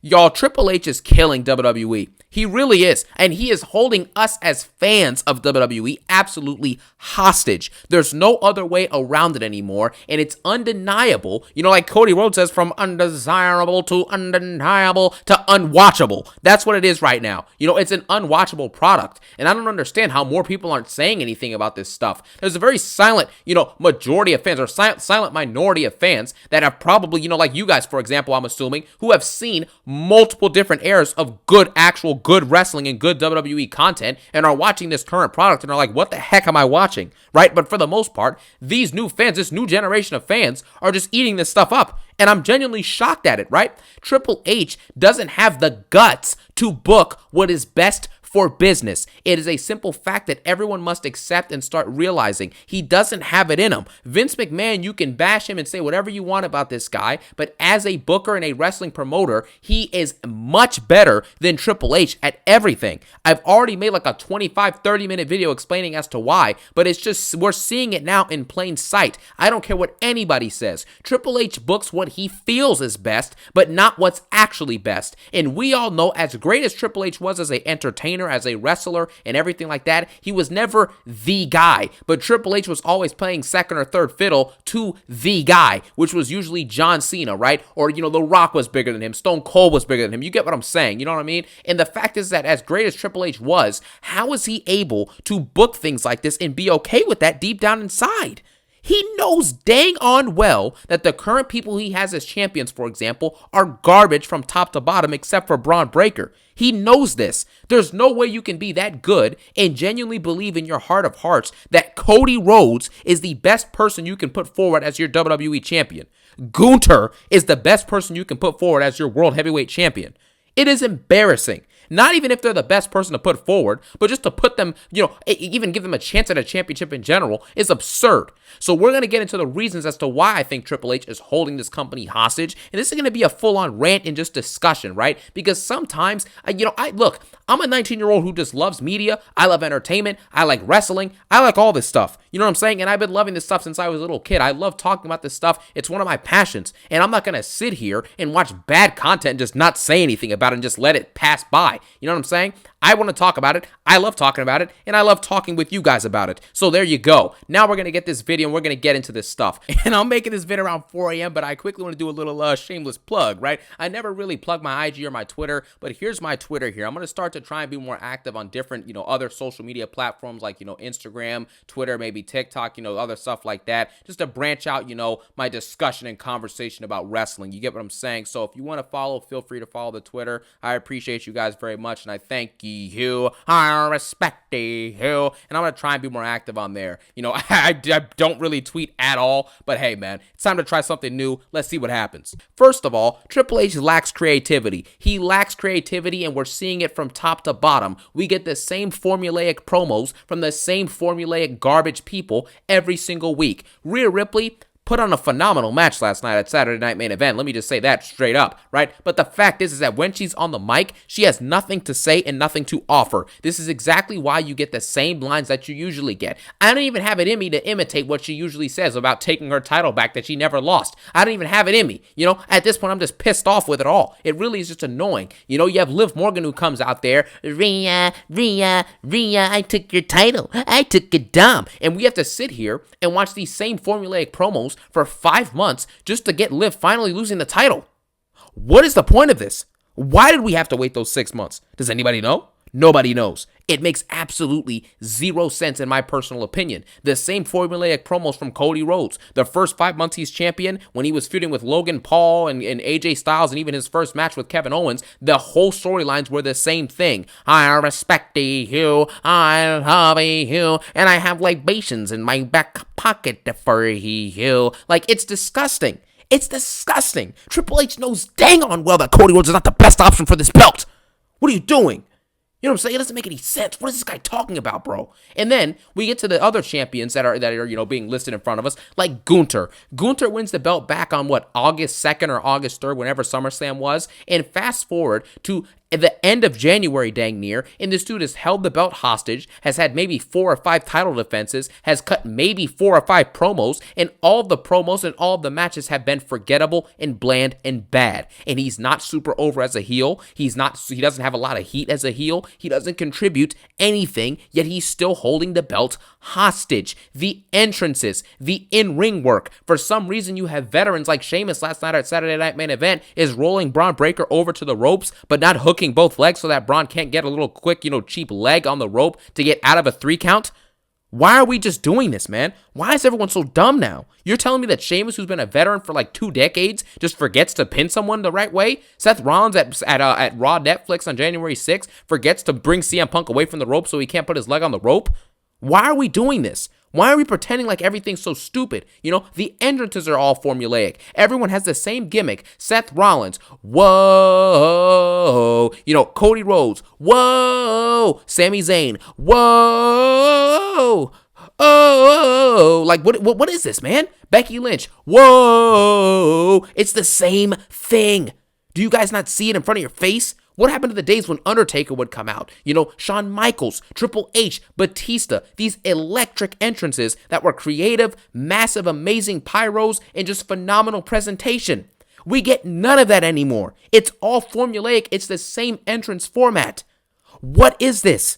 Y'all, Triple H is killing WWE. He really is. And he is holding us as fans of WWE absolutely hostage. There's no other way around it anymore. And it's undeniable. You know, like Cody Rhodes says, from undesirable to undeniable to unwatchable. That's what it is right now. You know, it's an unwatchable product. And I don't understand how more people aren't saying anything about this stuff. There's a very silent, majority of fans, or silent minority of fans that have probably, like you guys, for example, I'm assuming, who have seen multiple different eras of good wrestling and good WWE content and are watching this current product and are like, what the heck am I watching? Right? But for the most part, these new fans, this new generation of fans are just eating this stuff up. And I'm genuinely shocked at it, right? Triple H doesn't have the guts to book what is best for business. It is a simple fact that everyone must accept and start realizing. He doesn't have it in him. Vince McMahon, you can bash him and say whatever you want about this guy, but as a booker and a wrestling promoter, he is much better than Triple H at everything. I've already made like a 25-30 minute video explaining as to why, but it's just, we're seeing it now in plain sight. I don't care what anybody says. Triple H books what he feels is best, but not what's actually best. And we all know, as great as Triple H was as an entertainer, as a wrestler and everything like that, he was never the guy, but Triple H was always playing second or third fiddle to the guy, which was usually John Cena, right? Or, The Rock was bigger than him, Stone Cold was bigger than him. You get what I'm saying, you know what I mean? And the fact is that as great as Triple H was, how is he able to book things like this and be okay with that deep down inside? He knows dang on well that the current people he has as champions, for example, are garbage from top to bottom except for Braun Breaker. He knows this. There's no way you can be that good and genuinely believe in your heart of hearts that Cody Rhodes is the best person you can put forward as your WWE champion. Gunther is the best person you can put forward as your World Heavyweight Champion. It is embarrassing. Not even if they're the best person to put forward, but just to put them, even give them a chance at a championship in general is absurd. So we're going to get into the reasons as to why I think Triple H is holding this company hostage. And this is going to be a full-on rant and just discussion, right? Because sometimes, I'm a 19-year-old who just loves media. I love entertainment. I like wrestling. I like all this stuff. You know what I'm saying? And I've been loving this stuff since I was a little kid. I love talking about this stuff. It's one of my passions. And I'm not going to sit here and watch bad content and just not say anything about it and just let it pass by. You know what I'm saying? I want to talk about it. I love talking about it. And I love talking with you guys about it. So there you go. Now we're going to get this video and we're going to get into this stuff. And I'm making this video around 4 a.m., but I quickly want to do a little shameless plug, right? I never really plug my IG or my Twitter, but here's my Twitter here. I'm going to start to try and be more active on different, other social media platforms like, Instagram, Twitter, maybe TikTok, other stuff like that, just to branch out, my discussion and conversation about wrestling. You get what I'm saying? So if you want to follow, feel free to follow the Twitter. I appreciate you guys very much, and I thank you. I respect you. And I'm going to try and be more active on there. I don't really tweet at all, but hey, man, it's time to try something new. Let's see what happens. First of all, Triple H lacks creativity. He lacks creativity, and we're seeing it from top to bottom. We get the same formulaic promos from the same formulaic garbage people every single week. Rhea Ripley put on a phenomenal match last night at Saturday Night Main Event. Let me just say that straight up, right? But the fact is that when she's on the mic, she has nothing to say and nothing to offer. This is exactly why you get the same lines that you usually get. I don't even have it in me to imitate what she usually says about taking her title back that she never lost. I don't even have it in me. At this point, I'm just pissed off with it all. It really is just annoying. You have Liv Morgan who comes out there, Rhea, I took your title. I took it, Dom. And we have to sit here and watch these same formulaic promos for 5 months just to get Liv finally losing the title. What is the point of this? Why did we have to wait those 6 months? Does anybody know? Nobody knows. It makes absolutely zero sense in my personal opinion. The same formulaic promos from Cody Rhodes. The first 5 months he's champion, when he was feuding with Logan Paul and AJ Styles, and even his first match with Kevin Owens, the whole storylines were the same thing. I respect you, I love you, and I have libations in my back pocket for you. Like, it's disgusting. It's disgusting. Triple H knows dang on well that Cody Rhodes is not the best option for this belt. What are you doing? You know what I'm saying? It doesn't make any sense. What is this guy talking about, bro? And then we get to the other champions that are being listed in front of us, like Gunther. Gunther wins the belt back on August 2nd or August 3rd, whenever SummerSlam was. And fast forward to at the end of January, dang near, and this dude has held the belt hostage, has had maybe 4 or 5 title defenses, has cut maybe 4 or 5 promos, and all the promos and all the matches have been forgettable and bland and bad. And he's not super over as a heel. He doesn't have a lot of heat as a heel. He doesn't contribute anything, yet he's still holding the belt hostage. The entrances, the in-ring work. For some reason, you have veterans like Sheamus last night at Saturday Night Main Event is rolling Braun Breaker over to the ropes, but not hooking both legs so that Braun can't get a little quick, cheap leg on the rope to get out of a 3 count. Why are we just doing this, man? Why is everyone so dumb now? You're telling me that Sheamus, who's been a veteran for like 2 decades, just forgets to pin someone the right way? Seth Rollins at Raw Netflix on January 6th forgets to bring CM Punk away from the rope so he can't put his leg on the rope? Why are we doing this? Why are we pretending like everything's so stupid? The entrances are all formulaic. Everyone has the same gimmick. Seth Rollins, whoa. Cody Rhodes, whoa. Sami Zayn, whoa. Oh, like what is this, man? Becky Lynch, whoa. It's the same thing. Do you guys not see it in front of your face? What happened to the days when Undertaker would come out? Shawn Michaels, Triple H, Batista, these electric entrances that were creative, massive, amazing pyros, and just phenomenal presentation. We get none of that anymore. It's all formulaic. It's the same entrance format. What is this?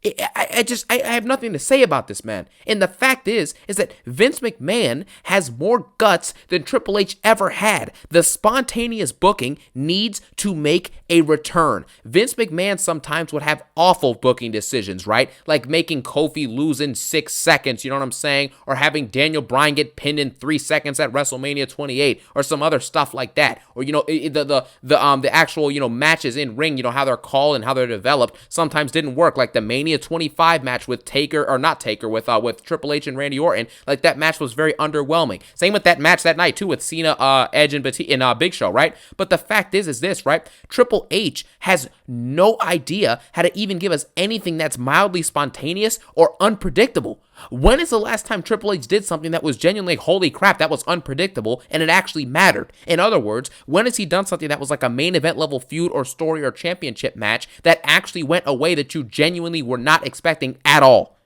I have nothing to say about this, man. And the fact is that Vince McMahon has more guts than Triple H ever had. The spontaneous booking needs to make a return. Vince McMahon sometimes would have awful booking decisions, right? Like making Kofi lose in 6 seconds, you know what I'm saying? Or having Daniel Bryan get pinned in 3 seconds at WrestleMania 28, or some other stuff like that. Or the actual matches in ring, how they're called and how they're developed sometimes didn't work, like the Mania 25 match with with Triple H and Randy Orton. Like, that match was very underwhelming. Same with that match that night too with Cena, Edge, and Big Show, right? But the fact is this, right? Triple H has no idea how to even give us anything that's mildly spontaneous or unpredictable. When is the last time Triple H did something that was genuinely, holy crap, that was unpredictable and it actually mattered? In other words, when has he done something that was like a main event level feud or story or championship match that actually went a way that you genuinely were not expecting at all?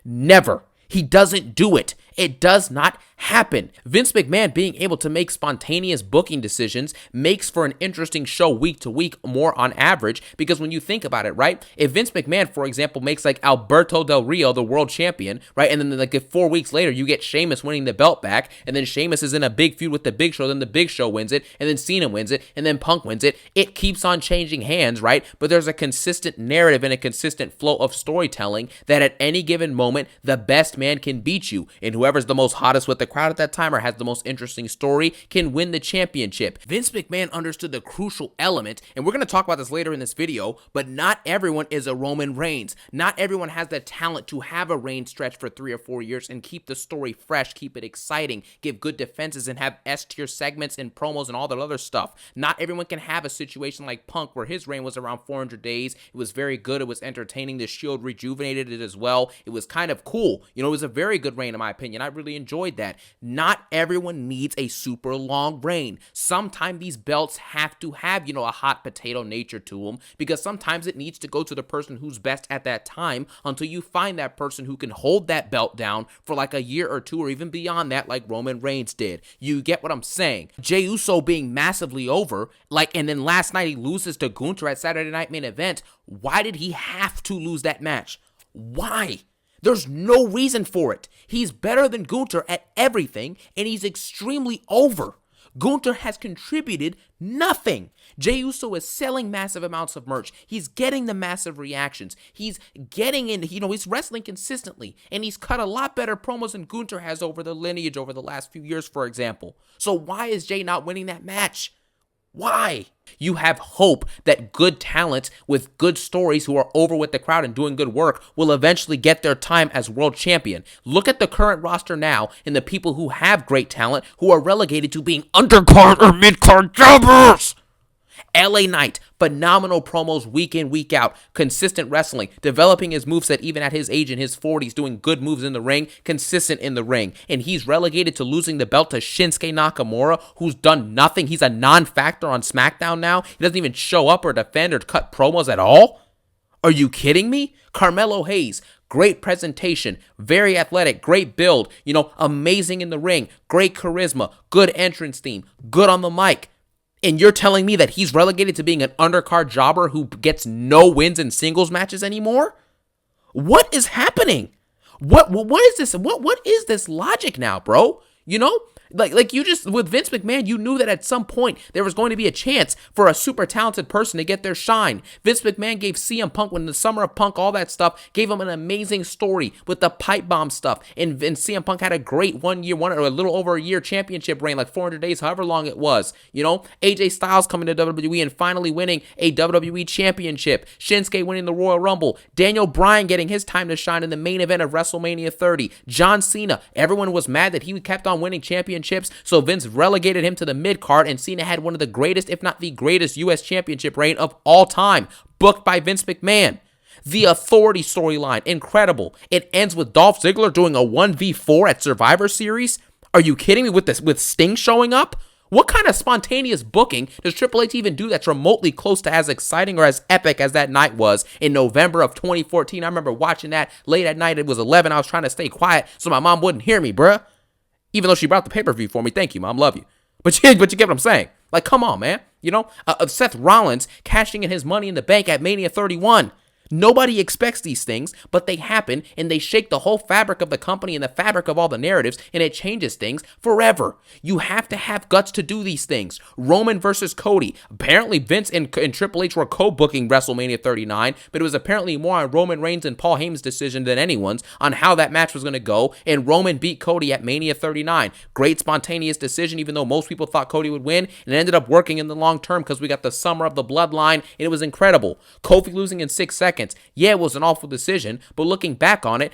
Never. He doesn't do it. It does not happen. Vince McMahon being able to make spontaneous booking decisions makes for an interesting show week to week more on average, because when you think about it, right? If Vince McMahon, for example, makes like Alberto Del Rio the world champion, right? And then like 4 weeks later, you get Sheamus winning the belt back, and then Sheamus is in a big feud with the Big Show, then the Big Show wins it, and then Cena wins it, and then Punk wins it. It keeps on changing hands, right? But there's a consistent narrative and a consistent flow of storytelling that at any given moment, the best man can beat you, and whoever's the most hottest with the crowd at that time or has the most interesting story can win the championship. Vince McMahon understood the crucial element, and we're going to talk about this later in this video, but not everyone is a Roman Reigns. Not everyone has the talent to have a reign stretch for 3 or 4 years and keep the story fresh, keep it exciting, give good defenses, and have S-tier segments and promos and all that other stuff. Not everyone can have a situation like Punk, where his reign was around 400 days. It was very good. It was entertaining. The Shield rejuvenated it as well. It was kind of cool. It was a very good reign in my opinion. I really enjoyed that. Not everyone needs a super long reign. Sometimes these belts have to have, a hot potato nature to them, because sometimes it needs to go to the person who's best at that time until you find that person who can hold that belt down for like a year or 2 or even beyond that, like Roman Reigns did. You get what I'm saying? Jey Uso being massively over, and then last night he loses to Gunther at Saturday Night Main Event. Why did he have to lose that match? Why? There's no reason for it. He's better than Gunther at everything, and he's extremely over. Gunther has contributed nothing. Jey Uso is selling massive amounts of merch. He's getting the massive reactions. He's getting in, he's wrestling consistently, and he's cut a lot better promos than Gunther has over the lineage over the last few years, for example. So why is Jey not winning that match? Why? You have hope that good talent with good stories who are over with the crowd and doing good work will eventually get their time as world champion. Look at the current roster now and the people who have great talent who are relegated to being undercard or midcard jobbers. LA Knight, phenomenal promos week in, week out, consistent wrestling, developing his moveset even at his age in his 40s, doing good moves in the ring, consistent in the ring. And he's relegated to losing the belt to Shinsuke Nakamura, who's done nothing. He's a non-factor on SmackDown now. He doesn't even show up or defend or cut promos at all. Are you kidding me? Carmelo Hayes, great presentation, very athletic, great build, amazing in the ring, great charisma, good entrance theme, good on the mic. And you're telling me that he's relegated to being an undercard jobber who gets no wins in singles matches anymore? What is happening? What is this? What is this logic now, bro? Like you just, with Vince McMahon, you knew that at some point there was going to be a chance for a super talented person to get their shine. Vince McMahon gave CM Punk, when the Summer of Punk, all that stuff, gave him an amazing story with the pipe bomb stuff. And CM Punk had a great one or a little over a year championship reign, like 400 days, however long it was. AJ Styles coming to WWE and finally winning a WWE championship. Shinsuke winning the Royal Rumble. Daniel Bryan getting his time to shine in the main event of WrestleMania 30. John Cena, everyone was mad that he kept on winning championships, so Vince relegated him to the mid-card, and Cena had one of the greatest, if not the greatest, U.S. championship reign of all time, booked by Vince McMahon. The Authority storyline, incredible. It ends with Dolph Ziggler doing a 1v4 at Survivor Series. Are you kidding me with Sting showing up? What kind of spontaneous booking does Triple H even do that's remotely close to as exciting or as epic as that night was in November of 2014? I remember watching that late at night. It was 11. I was trying to stay quiet so my mom wouldn't hear me, bruh. Even though she brought the pay-per-view for me. Thank you, Mom. Love you. But you get what I'm saying. Like, come on, man. Seth Rollins cashing in his Money in the Bank at Mania 31. Nobody expects these things, but they happen, and they shake the whole fabric of the company and the fabric of all the narratives, and it changes things forever. You have to have guts to do these things. Roman versus Cody. Apparently, Vince and Triple H were co-booking WrestleMania 39, but it was apparently more on Roman Reigns and Paul Heyman's decision than anyone's on how that match was going to go, and Roman beat Cody at Mania 39. Great spontaneous decision, even though most people thought Cody would win, and it ended up working in the long term because we got the Summer of the Bloodline, and it was incredible. Kofi losing in 6 seconds. Yeah, it was an awful decision, but looking back on it,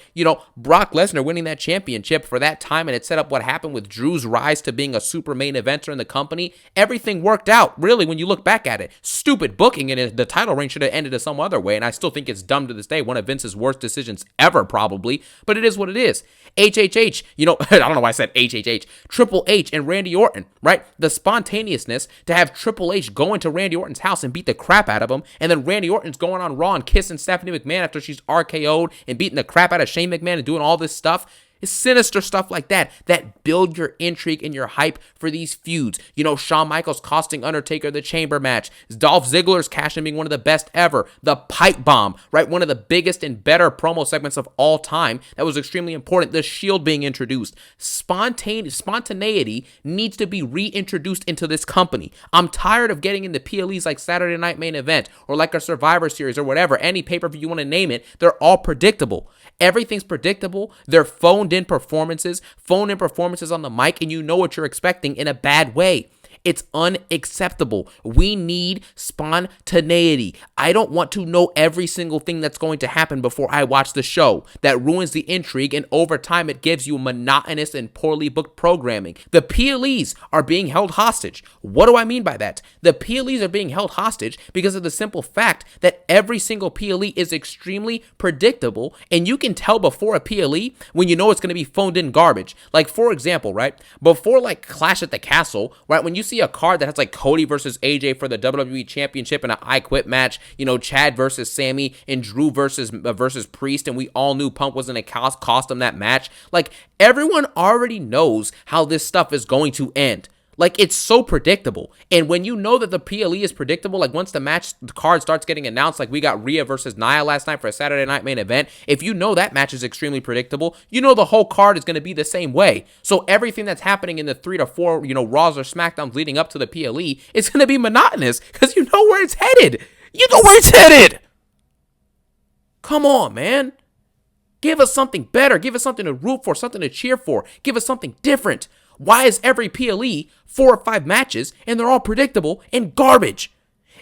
Brock Lesnar winning that championship for that time, and it set up what happened with Drew's rise to being a super main eventer in the company. Everything worked out, really, when you look back at it. Stupid booking, and the title reign should have ended in some other way, and I still think it's dumb to this day. One of Vince's worst decisions ever, probably, but it is what it is. HHH, I don't know why I said HHH. Triple H and Randy Orton, right? The spontaneousness to have Triple H go into Randy Orton's house and beat the crap out of him, and then Randy Orton's going on Raw and kissing Stephanie McMahon after she's RKO'd and beating the crap out of Shane McMahon and doing all this stuff. It's sinister stuff like that build your intrigue and your hype for these feuds. Shawn Michaels costing Undertaker the chamber match. Dolph Ziggler's cash in being one of the best ever. The pipe bomb, right? One of the biggest and better promo segments of all time. That was extremely important. The Shield being introduced. Spontaneity needs to be reintroduced into this company. I'm tired of getting into PLEs like Saturday Night Main Event or like a Survivor Series or whatever. Any pay-per-view you want to name it. They're all predictable. Everything's predictable. They're phoned-in performances on the mic, and you know what you're expecting in a bad way. It's unacceptable. We need spontaneity. I don't want to know every single thing that's going to happen before I watch the show. That ruins the intrigue, and over time it gives you monotonous and poorly booked programming. The PLEs are being held hostage. What do I mean by that? The PLEs are being held hostage because of the simple fact that every single PLE is extremely predictable, and you can tell before a PLE when you know it's going to be phoned in garbage. Like, for example, right? Before like Clash at the Castle, right? When you see a card that has like Cody versus AJ for the WWE Championship in an I Quit match, Chad versus Sammy and Drew versus Priest, and we all knew Punk was going to cost him that match. Like, everyone already knows how this stuff is going to end. Like, it's so predictable. And when you know that the PLE is predictable, like once the card starts getting announced, like we got Rhea versus Nia last night for a Saturday Night Main Event, if you know that match is extremely predictable, you know the whole card is going to be the same way. So everything that's happening in the 3 to 4, Raws or SmackDowns leading up to the PLE is going to be monotonous because you know where it's headed. You know where it's headed. Come on, man. Give us something better. Give us something to root for, something to cheer for. Give us something different. Why is every PLE 4 or 5 matches and they're all predictable and garbage?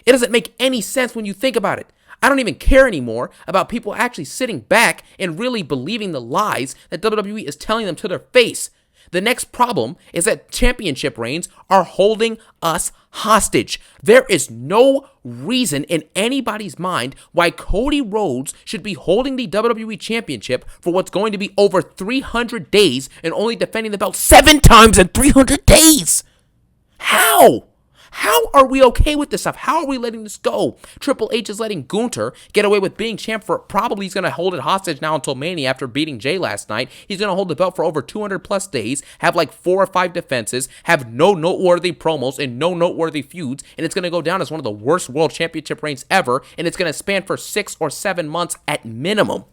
It doesn't make any sense when you think about it. I don't even care anymore about people actually sitting back and really believing the lies that WWE is telling them to their face. The next problem is that championship reigns are holding us hostage. There is no reason in anybody's mind why Cody Rhodes should be holding the WWE Championship for what's going to be over 300 days and only defending the belt 7 times in 300 days. How? How are we okay with this stuff? How are we letting this go? Triple H is letting Gunther get away with being champ for probably he's going to hold it hostage now until Mania after beating Jay last night. He's going to hold the belt for over 200 plus days, have like 4 or 5 defenses, have no noteworthy promos and no noteworthy feuds, and it's going to go down as one of the worst world championship reigns ever, and it's going to span for 6 or 7 months at minimum.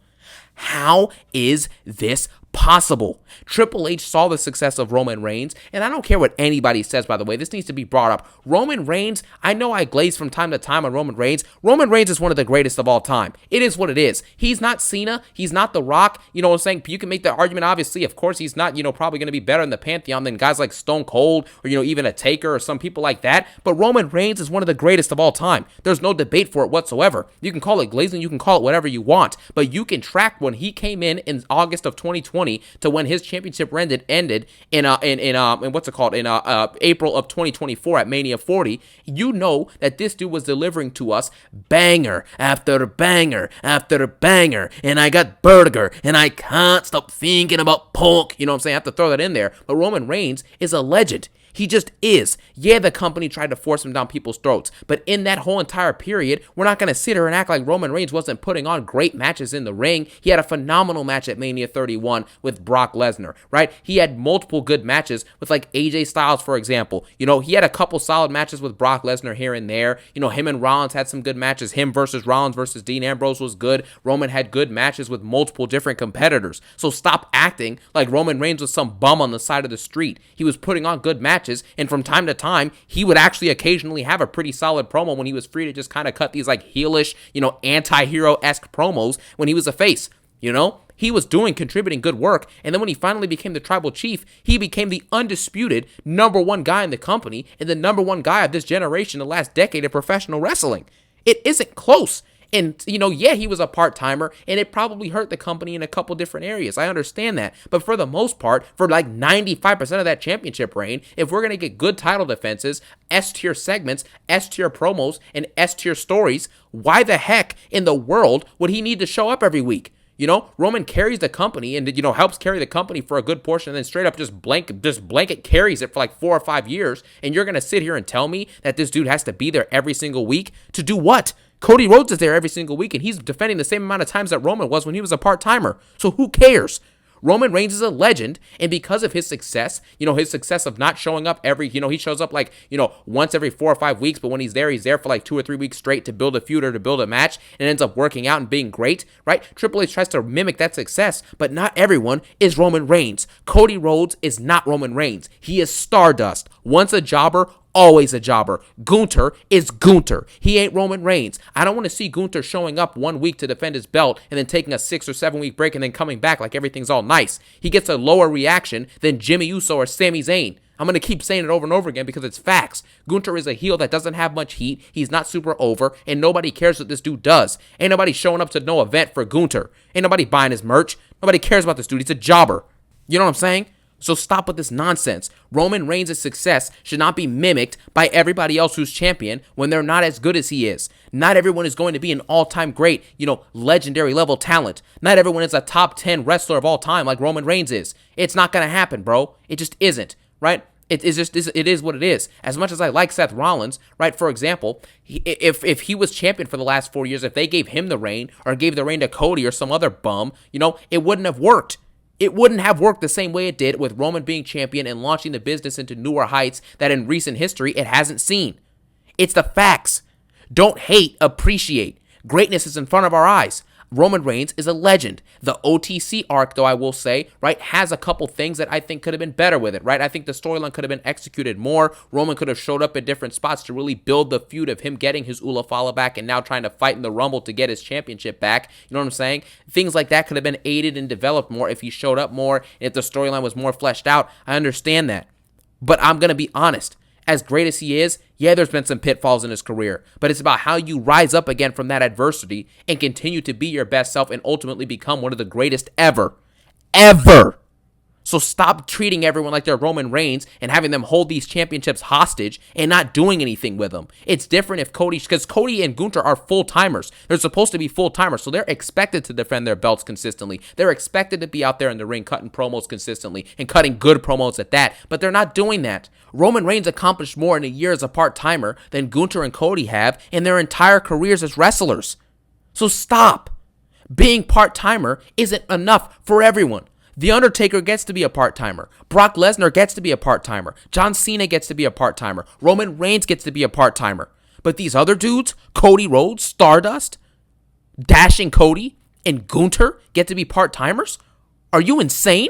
How is this possible? Triple H saw the success of Roman Reigns, and I don't care what anybody says, by the way, this needs to be brought up. Roman Reigns, I know I glaze from time to time on Roman Reigns. Roman Reigns is one of the greatest of all time. It is what it is. He's not Cena. He's not The Rock. You know what I'm saying? You can make the argument, obviously, of course, he's not, probably going to be better in the Pantheon than guys like Stone Cold or, even a Taker or some people like that. But Roman Reigns is one of the greatest of all time. There's no debate for it whatsoever. You can call it glazing. You can call it whatever you want. But you can track when he came in August of 2020 to when his championship ended in April of 2024 at Mania 40, you know that this dude was delivering to us banger after banger after banger, and I got burger, and I can't stop thinking about pork. You know what I'm saying? I have to throw that in there. But Roman Reigns is a legend. He just is. Yeah, the company tried to force him down people's throats, but in that whole entire period, we're not going to sit here and act like Roman Reigns wasn't putting on great matches in the ring. He had a phenomenal match at Mania 31 with Brock Lesnar, right? He had multiple good matches with like AJ Styles, for example. He had a couple solid matches with Brock Lesnar here and there. Him and Rollins had some good matches. Him versus Rollins versus Dean Ambrose was good. Roman had good matches with multiple different competitors. So stop acting like Roman Reigns was some bum on the side of the street. He was putting on good matches. And from time to time, he would actually occasionally have a pretty solid promo when he was free to just kind of cut these like heelish, anti-hero-esque promos when he was a face, He was contributing good work, and then when he finally became the tribal chief, he became the undisputed number 1 guy in the company and the number 1 guy of this generation, the last decade of professional wrestling. It isn't close. And, yeah, he was a part-timer, and it probably hurt the company in a couple different areas. I understand that. But for the most part, for like 95% of that championship reign, if we're going to get good title defenses, S-tier segments, S-tier promos, and S-tier stories, why the heck in the world would he need to show up every week? Roman carries the company and, helps carry the company for a good portion and then straight up just blanket carries it for like 4 or 5 years. And you're going to sit here and tell me that this dude has to be there every single week to do what? Cody Rhodes is there every single week, and he's defending the same amount of times that Roman was when he was a part-timer. So who cares? Roman Reigns is a legend, and because of his success, his success of not showing up he shows up like, once every 4 or 5 weeks, but when he's there for like 2 or 3 weeks straight to build a feud or to build a match, and ends up working out and being great, right? Triple H tries to mimic that success, but not everyone is Roman Reigns. Cody Rhodes is not Roman Reigns. He is Stardust. Once a jobber, always a jobber. Gunther is Gunther. He ain't Roman Reigns. I don't want to see Gunther showing up 1 week to defend his belt and then taking a 6 or 7 week break and then coming back like everything's all nice. He gets a lower reaction than Jimmy Uso or Sami Zayn. I'm going to keep saying it over and over again because it's facts. Gunther is a heel that doesn't have much heat. He's not super over, and nobody cares what this dude does. Ain't nobody showing up to no event for Gunther. Ain't nobody buying his merch. Nobody cares about this dude. He's a jobber. You know what I'm saying? So stop with this nonsense. Roman Reigns' success should not be mimicked by everybody else who's champion when they're not as good as he is. Not everyone is going to be an all-time great, legendary level talent. Not everyone is a top 10 wrestler of all time like Roman Reigns is. It's not going to happen, bro. It just isn't, right? It is what it is. As much as I like Seth Rollins, right, for example, if he was champion for the last 4 years, if they gave him the reign or gave the reign to Cody or some other bum, it wouldn't have worked. It wouldn't have worked the same way it did with Roman being champion and launching the business into newer heights that in recent history it hasn't seen. It's the facts. Don't hate, appreciate. Greatness is in front of our eyes. Roman Reigns is a legend. The OTC arc, though, I will say, right, has a couple things that I think could have been better with it, right? I think the storyline could have been executed more. Roman could have showed up at different spots to really build the feud of him getting his Ula Fala back and now trying to fight in the Rumble to get his championship back. You know what I'm saying? Things like that could have been aided and developed more if he showed up more and if the storyline was more fleshed out. I understand that. But I'm going to be honest. As great as he is, yeah, there's been some pitfalls in his career, but it's about how you rise up again from that adversity and continue to be your best self and ultimately become one of the greatest ever. Ever. So stop treating everyone like they're Roman Reigns and having them hold these championships hostage and not doing anything with them. It's different if because Cody and Gunther are full-timers. They're supposed to be full-timers, so they're expected to defend their belts consistently. They're expected to be out there in the ring cutting promos consistently and cutting good promos at that, but they're not doing that. Roman Reigns accomplished more in a year as a part-timer than Gunther and Cody have in their entire careers as wrestlers. So stop. Being part-timer isn't enough for everyone. The Undertaker gets to be a part-timer. Brock Lesnar gets to be a part-timer. John Cena gets to be a part-timer. Roman Reigns gets to be a part-timer. But these other dudes, Cody Rhodes, Stardust, Dashing Cody, and Gunther get to be part-timers? Are you insane?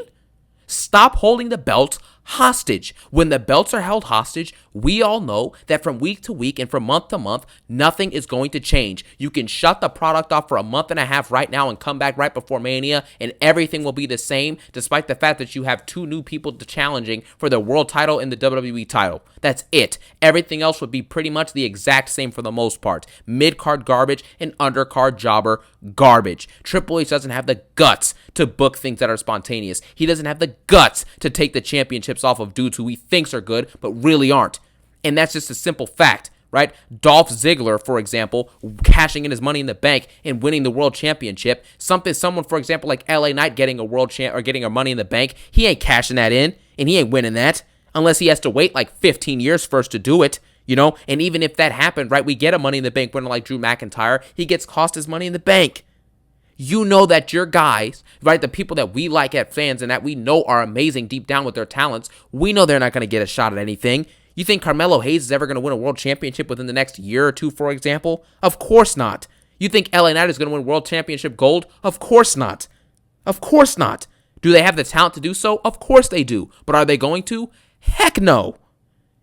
Stop holding the belts hostage. When the belts are held hostage, we all know that from week to week and from month to month, nothing is going to change. You can shut the product off for a month and a half right now and come back right before Mania, and everything will be the same, despite the fact that you have two new people challenging for the world title and the WWE title. That's it. Everything else would be pretty much the exact same for the most part. Mid-card garbage and undercard jobber garbage. Triple H doesn't have the guts to book things that are spontaneous. He doesn't have the guts to take the championships off of dudes who he thinks are good, but really aren't. And that's just a simple fact, right? Dolph Ziggler, for example, cashing in his money in the bank and winning the world championship. Someone, for example, like LA Knight getting a world champ or getting a money in the bank, he ain't cashing that in, and he ain't winning that unless he has to wait like 15 years first to do it. And even if that happened, right, we get a money in the bank winner like Drew McIntyre, he gets cost his money in the bank. You know that your guys, right, the people that we like at fans and that we know are amazing deep down with their talents, we know they're not going to get a shot at anything. You think Carmelo Hayes is ever going to win a world championship within the next year or two, for example? Of course not. You think LA Knight is going to win world championship gold? Of course not. Of course not. Do they have the talent to do so? Of course they do. But are they going to? Heck no.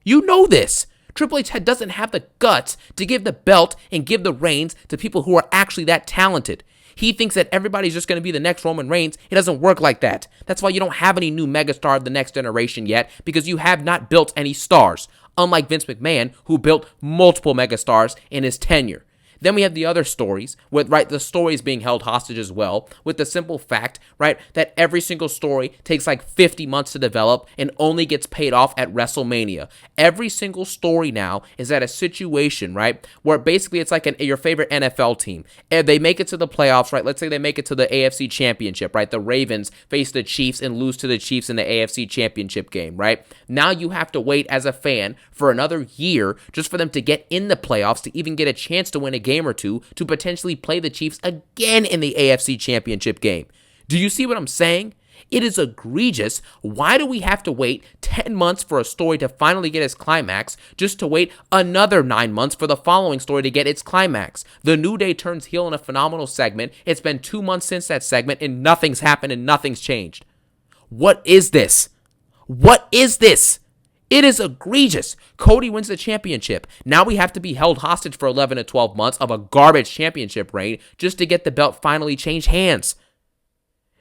You know this. Triple H doesn't have the guts to give the belt and give the reins to people who are actually that talented. He thinks that everybody's just going to be the next Roman Reigns. It doesn't work like that. That's why you don't have any new megastar of the next generation yet, because you have not built any stars, unlike Vince McMahon, who built multiple megastars in his tenure. Then we have the other stories, with, right, the stories being held hostage as well, with the simple fact, right, that every single story takes like 50 months to develop and only gets paid off at WrestleMania. Every single story now is at a situation, right, where basically it's like your favorite NFL team. And they make it to the playoffs, right? Let's say they make it to the AFC Championship, right? The Ravens face the Chiefs and lose to the Chiefs in the AFC Championship game, right? Now you have to wait as a fan for another year just for them to get in the playoffs to even get a chance to win a game or two to potentially play the Chiefs again in the AFC Championship game. Do you see what I'm saying? It is egregious. Why do we have to wait 10 months for a story to finally get its climax, just to wait another 9 months for the following story to get its climax? The New Day turns heel in a phenomenal segment. It's been 2 months since that segment, and nothing's happened and nothing's changed. What is this? What is this? It is egregious. Cody wins the championship. Now we have to be held hostage for 11 to 12 months of a garbage championship reign just to get the belt finally changed hands.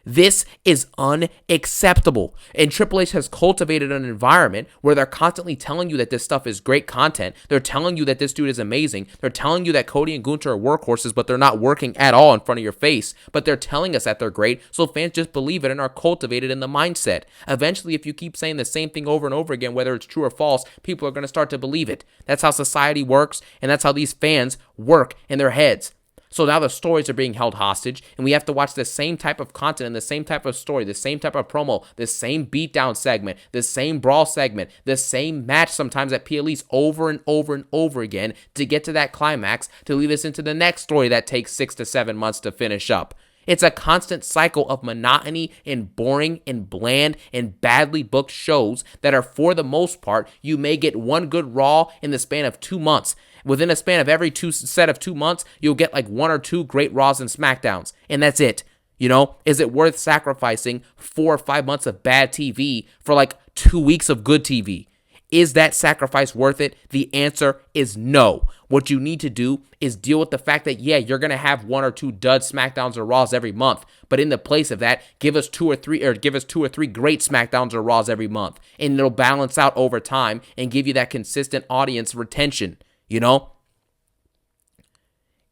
This is unacceptable. And Triple H has cultivated an environment where they're constantly telling you that this stuff is great content. They're telling you that this dude is amazing. They're telling you that Cody and Gunther are workhorses, but they're not working at all in front of your face. But they're telling us that they're great, so fans just believe it and are cultivated in the mindset. Eventually, if you keep saying the same thing over and over again, whether it's true or false, people are going to start to believe it. That's how society works, and that's how these fans work in their heads. So now the stories are being held hostage, and we have to watch the same type of content and the same type of story, the same type of promo, the same beatdown segment, the same brawl segment, the same match sometimes at PLEs over and over and over again to get to that climax to lead us into the next story that takes 6 to 7 months to finish up. It's a constant cycle of monotony and boring and bland and badly booked shows that are, for the most part, you may get one good Raw in the span of 2 months. Within a span of every set of 2 months, you'll get like 1 or 2 great Raws and SmackDowns, and that's it. Is it worth sacrificing 4 or 5 months of bad TV for like 2 weeks of good TV? Is that sacrifice worth it? The answer is no. What you need to do is deal with the fact that, yeah, you're going to have 1 or 2 dud SmackDowns or Raws every month. But in the place of that, give us 2 or 3 great SmackDowns or Raws every month. And it'll balance out over time and give you that consistent audience retention.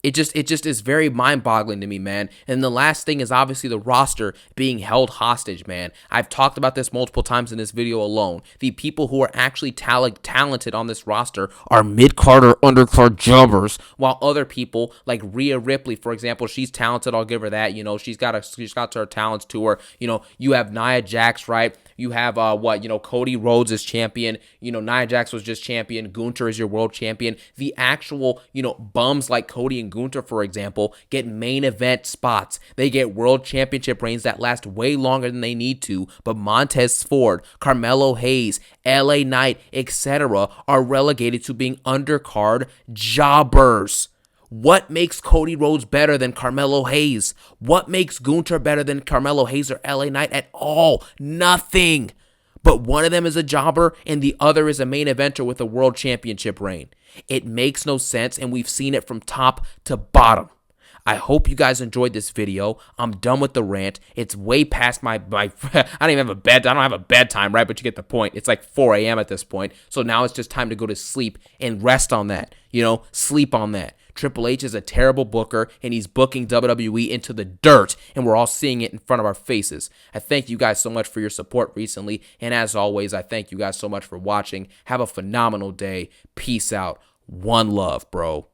It just is very mind-boggling to me, man. And the last thing is obviously the roster being held hostage, man. I've talked about this multiple times in this video alone. The people who are actually talented on this roster are mid-card or undercard jobbers, while other people like Rhea Ripley, for example, she's talented. I'll give her that. She's got her talents to her. You have Nia Jax, right? You have Cody Rhodes is champion. Nia Jax was just champion. Gunther is your world champion. The actual bums like Cody and Gunther, for example, get main event spots. They get world championship reigns that last way longer than they need to. But Montez Ford, Carmelo Hayes, LA Knight, etc. are relegated to being undercard jobbers. What makes Cody Rhodes better than Carmelo Hayes? What makes Gunther better than Carmelo Hayes or LA Knight at all? Nothing. But one of them is a jobber and the other is a main eventer with a world championship reign. It makes no sense, and we've seen it from top to bottom. I hope you guys enjoyed this video. I'm done with the rant. It's way past my I don't even have a bed. I don't have a bedtime, right? But you get the point. It's like 4 a.m. at this point. So now it's just time to go to sleep and rest on that. Sleep on that. Triple H is a terrible booker, and he's booking WWE into the dirt, and we're all seeing it in front of our faces. I thank you guys so much for your support recently, and as always, I thank you guys so much for watching. Have a phenomenal day. Peace out. One love, bro.